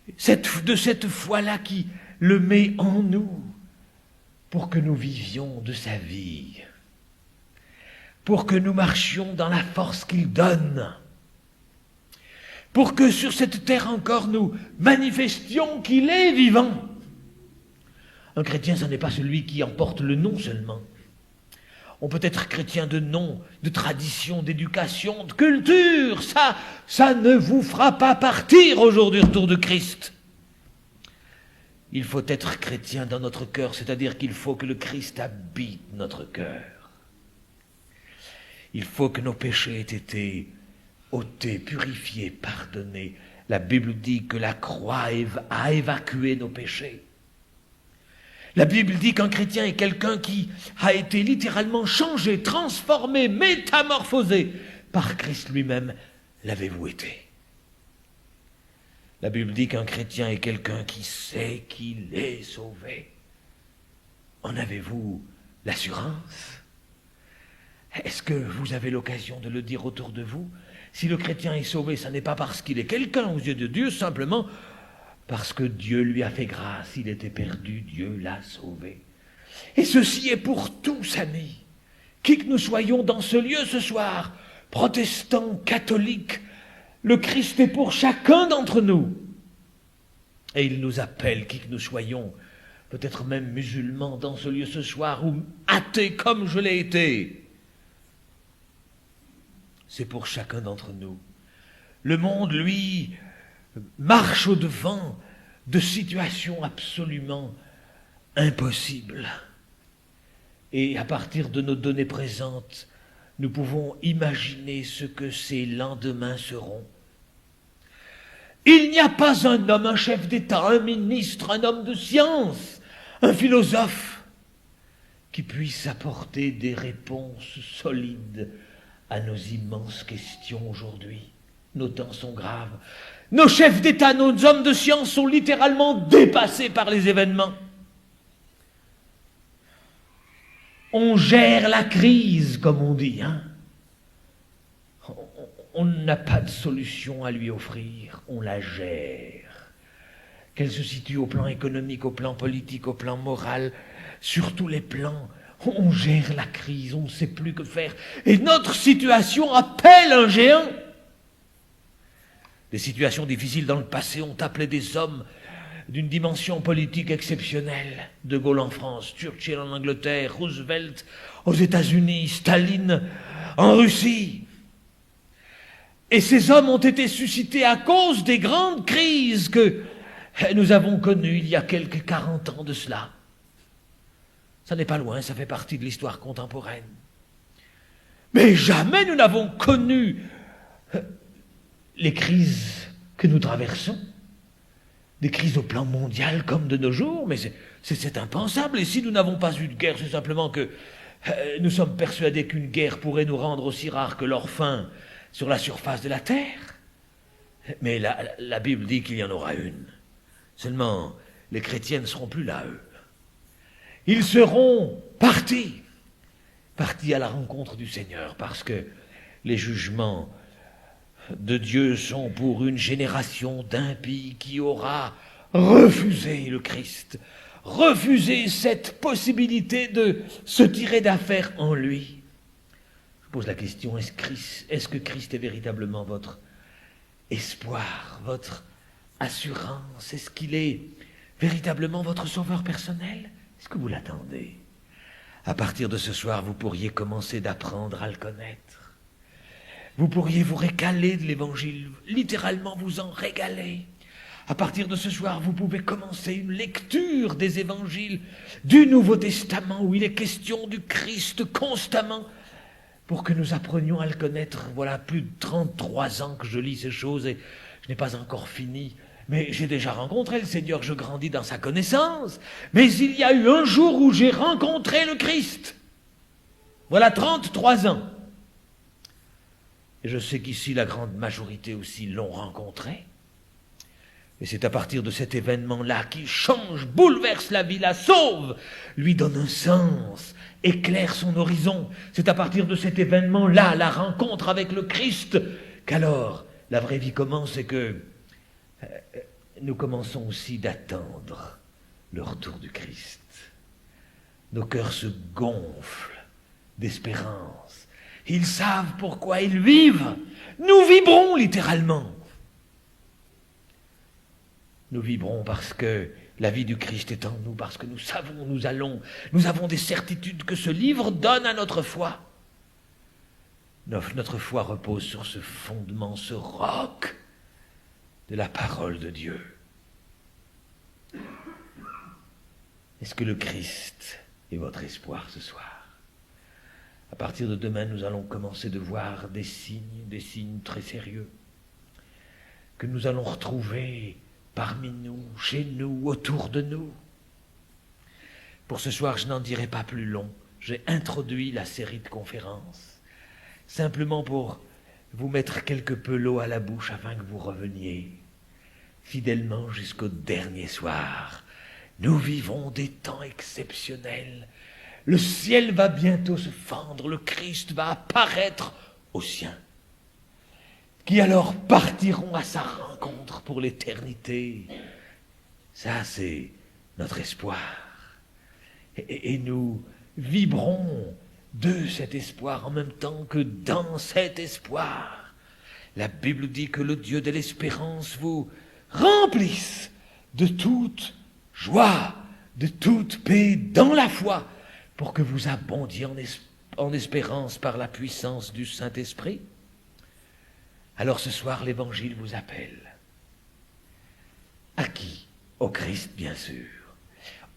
de cette foi-là qui le met en nous, pour que nous vivions de sa vie, pour que nous marchions dans la force qu'il donne, pour que sur cette terre encore nous manifestions qu'il est vivant. Un chrétien, ce n'est pas celui qui en porte le nom seulement. On peut être chrétien de nom, de tradition, d'éducation, de culture. Ça ne vous fera pas partir au jour du retour de Christ. Il faut être chrétien dans notre cœur, c'est-à-dire qu'il faut que le Christ habite notre cœur. Il faut que nos péchés aient été ôtés, purifiés, pardonnés. La Bible dit que la croix a évacué nos péchés. La Bible dit qu'un chrétien est quelqu'un qui a été littéralement changé, transformé, métamorphosé par Christ lui-même. L'avez-vous été? La Bible dit qu'un chrétien est quelqu'un qui sait qu'il est sauvé. En avez-vous l'assurance? Est-ce que vous avez l'occasion de le dire autour de vous? Si le chrétien est sauvé, ce n'est pas parce qu'il est quelqu'un aux yeux de Dieu, simplement parce que Dieu lui a fait grâce. Il était perdu, Dieu l'a sauvé. Et ceci est pour tous, amis. Qui que nous soyons dans ce lieu ce soir, protestants, catholiques, le Christ est pour chacun d'entre nous. Et il nous appelle, qui que nous soyons, peut-être même musulmans dans ce lieu ce soir, ou athées comme je l'ai été. C'est pour chacun d'entre nous. Le monde, lui, marche au-devant de situations absolument impossibles. Et à partir de nos données présentes, nous pouvons imaginer ce que ces lendemains seront. Il n'y a pas un homme, un chef d'État, un ministre, un homme de science, un philosophe qui puisse apporter des réponses solides à nos immenses questions aujourd'hui. Nos temps sont graves. Nos chefs d'État, nos hommes de science sont littéralement dépassés par les événements. On gère la crise, comme on dit, hein. On n'a pas de solution à lui offrir, on la gère. Qu'elle se situe au plan économique, au plan politique, au plan moral, sur tous les plans, on gère la crise, on ne sait plus que faire. Et notre situation appelle un géant. Des situations difficiles dans le passé ont appelé des hommes d'une dimension politique exceptionnelle. De Gaulle en France, Churchill en Angleterre, Roosevelt aux États-Unis, Staline en Russie. Et ces hommes ont été suscités à cause des grandes crises que nous avons connues il y a quelques 40 ans de cela. Ça n'est pas loin, ça fait partie de l'histoire contemporaine. Mais jamais nous n'avons connu les crises que nous traversons. Des crises au plan mondial comme de nos jours, mais c'est impensable. Et si nous n'avons pas eu de guerre, c'est simplement que nous sommes persuadés qu'une guerre pourrait nous rendre aussi rares que l'or fin sur la surface de la terre. Mais la Bible dit qu'il y en aura une. Seulement, les chrétiens ne seront plus là, eux. Ils seront partis à la rencontre du Seigneur, parce que les jugements de Dieu sont pour une génération d'impies qui aura refusé le Christ, refusé cette possibilité de se tirer d'affaire en lui. Je pose la question, est-ce que Christ est véritablement votre espoir, votre assurance? Est-ce qu'il est véritablement votre sauveur personnel? Est-ce que vous l'attendez? À partir de ce soir, vous pourriez commencer d'apprendre à le connaître. Vous pourriez vous régaler de l'Évangile, littéralement vous en régaler. À partir de ce soir, vous pouvez commencer une lecture des Évangiles du Nouveau Testament, où il est question du Christ constamment, pour que nous apprenions à le connaître. Voilà plus de 33 ans que je lis ces choses et je n'ai pas encore fini. Mais j'ai déjà rencontré le Seigneur, je grandis dans sa connaissance. Mais il y a eu un jour où j'ai rencontré le Christ. Voilà 33 ans. Et je sais qu'ici, la grande majorité aussi l'ont rencontré. Et c'est à partir de cet événement-là qui change, bouleverse la vie, la sauve, lui donne un sens, éclaire son horizon. C'est à partir de cet événement-là, la rencontre avec le Christ, qu'alors la vraie vie commence et que nous commençons aussi d'attendre le retour du Christ. Nos cœurs se gonflent d'espérance. Ils savent pourquoi ils vivent. Nous vibrons littéralement. Nous vibrons parce que la vie du Christ est en nous, parce que nous savons, nous avons des certitudes que ce livre donne à notre foi. Notre foi repose sur ce fondement, ce roc de la parole de Dieu. Est-ce que le Christ est votre espoir ce soir? À partir de demain, nous allons commencer de voir des signes très sérieux, que nous allons retrouver parmi nous, chez nous, autour de nous. Pour ce soir, je n'en dirai pas plus long. J'ai introduit la série de conférences, simplement pour vous mettre quelque peu l'eau à la bouche afin que vous reveniez fidèlement jusqu'au dernier soir. Nous vivons des temps exceptionnels. Le ciel va bientôt se fendre, le Christ va apparaître aux siens, qui alors partiront à sa rencontre pour l'éternité. Ça, c'est notre espoir. Et nous vibrons de cet espoir en même temps que dans cet espoir. La Bible dit que le Dieu de l'espérance vous remplisse de toute joie, de toute paix dans la foi, pour que vous abondiez en espérance par la puissance du Saint-Esprit. Alors ce soir, l'Évangile vous appelle. À qui? Au Christ, bien sûr.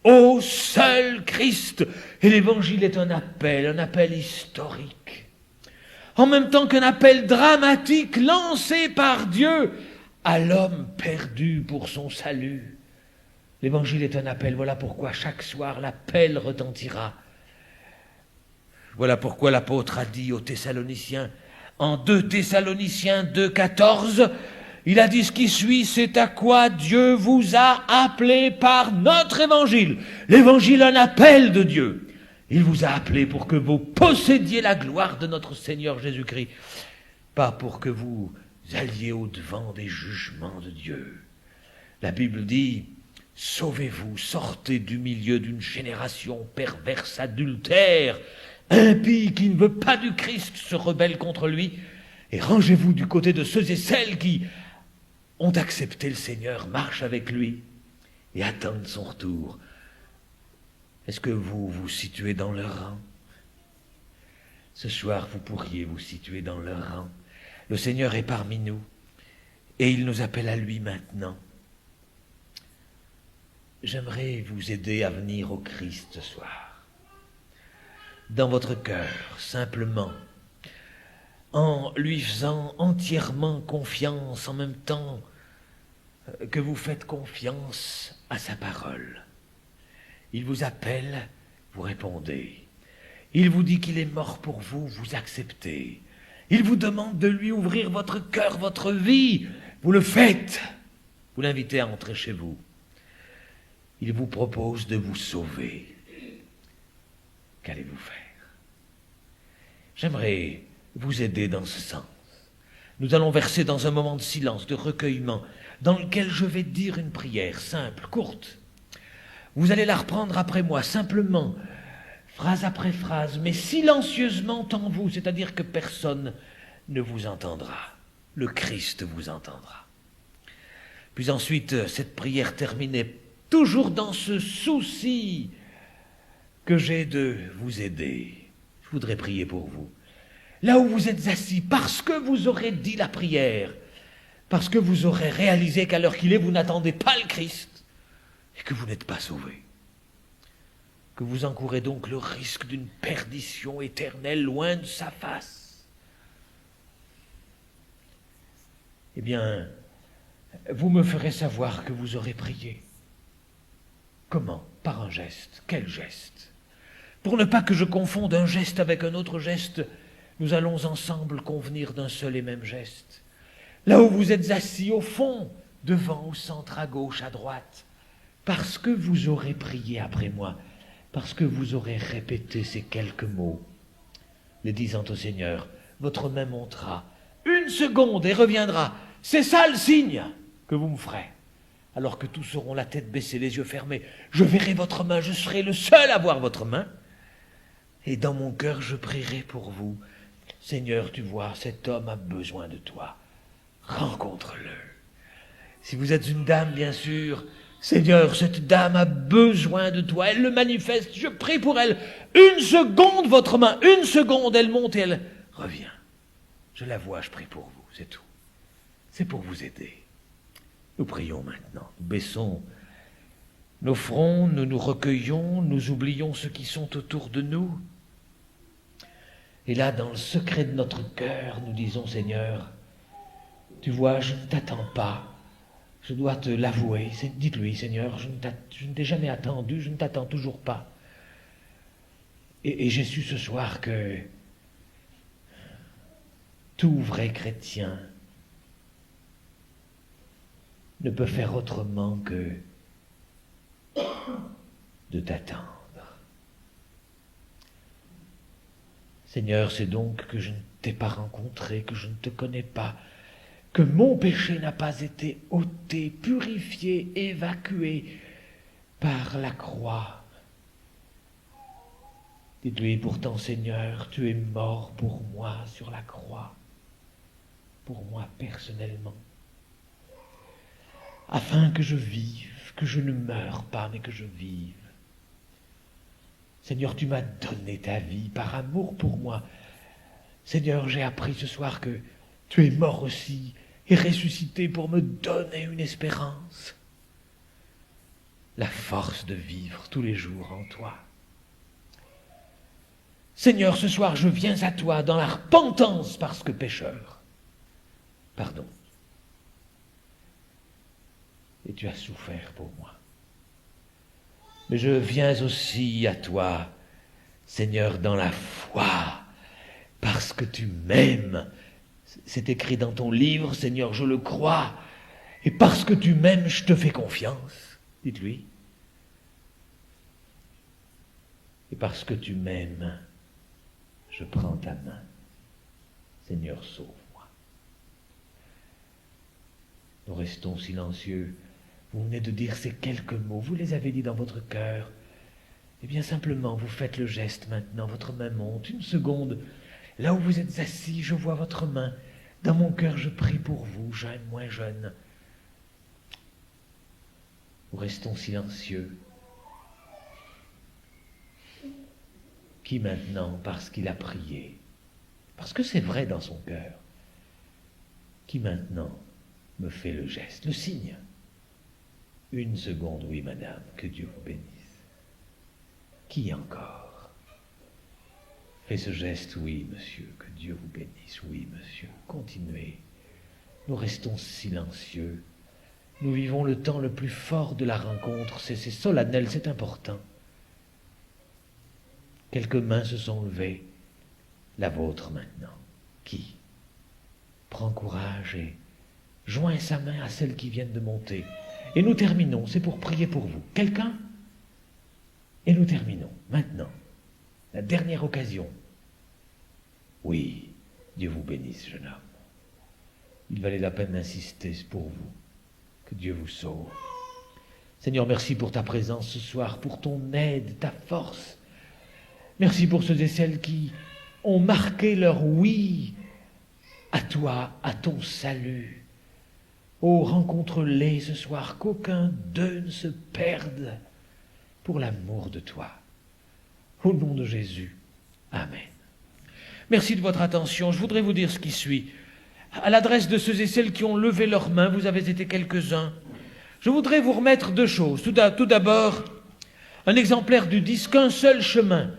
Au seul Christ. Et l'Évangile est un appel historique. En même temps qu'un appel dramatique lancé par Dieu à l'homme perdu pour son salut. L'Évangile est un appel, voilà pourquoi chaque soir l'appel retentira. Voilà pourquoi l'apôtre a dit aux Thessaloniciens, en 2 Thessaloniciens 2,14, il a dit ce qui suit, c'est à quoi Dieu vous a appelé par notre évangile. L'évangile, un appel de Dieu. Il vous a appelé pour que vous possédiez la gloire de notre Seigneur Jésus-Christ, pas pour que vous alliez au-devant des jugements de Dieu. La Bible dit, sauvez-vous, sortez du milieu d'une génération perverse, adultère, impie, qui ne veut pas du Christ, se rebelle contre lui, et rangez-vous du côté de ceux et celles qui ont accepté le Seigneur, marchent avec lui et attendent son retour. Est-ce que vous vous situez dans leur rang? Ce soir, vous pourriez vous situer dans leur rang. Le Seigneur est parmi nous et il nous appelle à lui maintenant. J'aimerais vous aider à venir au Christ ce soir. Dans votre cœur, simplement, en lui faisant entièrement confiance en même temps que vous faites confiance à sa parole. Il vous appelle, vous répondez. Il vous dit qu'il est mort pour vous, vous acceptez. Il vous demande de lui ouvrir votre cœur, votre vie, vous le faites. Vous l'invitez à entrer chez vous. Il vous propose de vous sauver. Qu'allez-vous faire? J'aimerais vous aider dans ce sens. Nous allons verser dans un moment de silence, de recueillement, dans lequel je vais dire une prière simple, courte. Vous allez la reprendre après moi, simplement, phrase après phrase, mais silencieusement en vous, c'est-à-dire que personne ne vous entendra. Le Christ vous entendra. Puis ensuite, cette prière terminée, toujours dans ce souci que j'ai de vous aider. Je voudrais prier pour vous. Là où vous êtes assis, parce que vous aurez dit la prière, parce que vous aurez réalisé qu'à l'heure qu'il est, vous n'attendez pas le Christ et que vous n'êtes pas sauvé. Que vous encourez donc le risque d'une perdition éternelle loin de sa face. Eh bien, vous me ferez savoir que vous aurez prié. Comment? Par un geste. Quel geste? Pour ne pas que je confonde un geste avec un autre geste, nous allons ensemble convenir d'un seul et même geste. Là où vous êtes assis au fond, devant, au centre, à gauche, à droite, parce que vous aurez prié après moi, parce que vous aurez répété ces quelques mots, les disant au Seigneur, votre main montera 1 seconde et reviendra. C'est ça le signe que vous me ferez. Alors que tous auront la tête baissée, les yeux fermés, je verrai votre main, je serai le seul à voir votre main. Et dans mon cœur, je prierai pour vous. Seigneur, tu vois, cet homme a besoin de toi. Rencontre-le. Si vous êtes une dame, bien sûr, Seigneur, cette dame a besoin de toi. Elle le manifeste, je prie pour elle. 1 seconde, votre main, 1 seconde, elle monte et elle revient. Je la vois, je prie pour vous, c'est tout. C'est pour vous aider. Nous prions maintenant. Nous baissons nos fronts, nous nous recueillons, nous oublions ceux qui sont autour de nous. Et là, dans le secret de notre cœur, nous disons, Seigneur, tu vois, je ne t'attends pas. Je dois te l'avouer. Dites-lui, Seigneur, je ne t'ai jamais attendu, je ne t'attends toujours pas. Et j'ai su ce soir que tout vrai chrétien ne peut faire autrement que de t'attendre. Seigneur, c'est donc que je ne t'ai pas rencontré, que je ne te connais pas, que mon péché n'a pas été ôté, purifié, évacué par la croix. Dites-lui pourtant, Seigneur, tu es mort pour moi sur la croix, pour moi personnellement, afin que je vive, que je ne meure pas, mais que je vive. Seigneur, tu m'as donné ta vie par amour pour moi. Seigneur, j'ai appris ce soir que tu es mort aussi et ressuscité pour me donner une espérance, la force de vivre tous les jours en toi. Seigneur, ce soir, je viens à toi dans la repentance parce que pécheur. Pardon. Et tu as souffert pour moi. Mais je viens aussi à toi, Seigneur, dans la foi, parce que tu m'aimes. C'est écrit dans ton livre, Seigneur, je le crois. Et parce que tu m'aimes, je te fais confiance. Dites-lui. Et parce que tu m'aimes, je prends ta main. Seigneur, sauve-moi. Nous restons silencieux. Vous venez de dire ces quelques mots, vous les avez dit dans votre cœur. Eh bien simplement, vous faites le geste maintenant, votre main monte. Une seconde, là où vous êtes assis, je vois votre main. Dans mon cœur, je prie pour vous, jeunes, moins jeunes. Nous restons silencieux. Qui maintenant, parce qu'il a prié, parce que c'est vrai dans son cœur, qui maintenant me fait le geste, le signe? Une seconde, oui, madame, que Dieu vous bénisse. Qui encore fait ce geste? Oui, monsieur, que Dieu vous bénisse. Oui, monsieur, continuez. Nous restons silencieux. Nous vivons le temps le plus fort de la rencontre. C'est solennel, c'est important. Quelques mains se sont levées. La vôtre maintenant. Qui prend courage et joint sa main à celles qui viennent de monter. Et nous terminons, c'est pour prier pour vous. Quelqu'un? Et nous terminons, maintenant. La dernière occasion. Oui, Dieu vous bénisse, jeune homme. Il valait la peine d'insister pour vous. Que Dieu vous sauve. Seigneur, merci pour ta présence ce soir, pour ton aide, ta force. Merci pour ceux et celles qui ont marqué leur oui à toi, à ton salut. Oh, rencontre-les ce soir, qu'aucun d'eux ne se perde pour l'amour de toi. Au nom de Jésus. Amen. Merci de votre attention. Je voudrais vous dire ce qui suit. À l'adresse de ceux et celles qui ont levé leurs mains, vous avez été quelques-uns. Je voudrais vous remettre deux choses. Tout d'abord, un exemplaire du disque « Un seul chemin »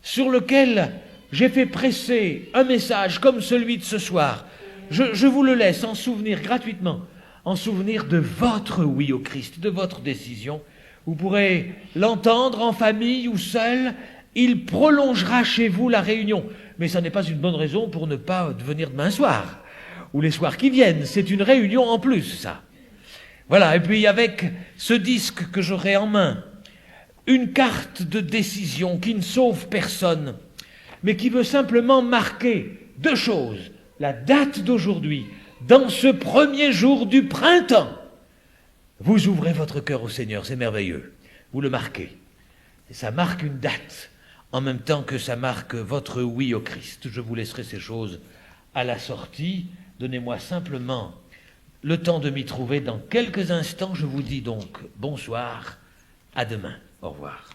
sur lequel j'ai fait presser un message comme celui de ce soir. Je vous le laisse en souvenir gratuitement, en souvenir de votre oui au Christ, de votre décision. Vous pourrez l'entendre en famille ou seul. Il prolongera chez vous la réunion. Mais ça n'est pas une bonne raison pour ne pas venir demain soir ou les soirs qui viennent. C'est une réunion en plus, ça. Voilà, et puis avec ce disque que j'aurai en main, une carte de décision qui ne sauve personne, mais qui veut simplement marquer deux choses. La date d'aujourd'hui, dans ce premier jour du printemps, vous ouvrez votre cœur au Seigneur, c'est merveilleux. Vous le marquez. Et ça marque une date, en même temps que ça marque votre oui au Christ. Je vous laisserai ces choses à la sortie. Donnez-moi simplement le temps de m'y trouver. Dans quelques instants, je vous dis donc bonsoir, à demain. Au revoir.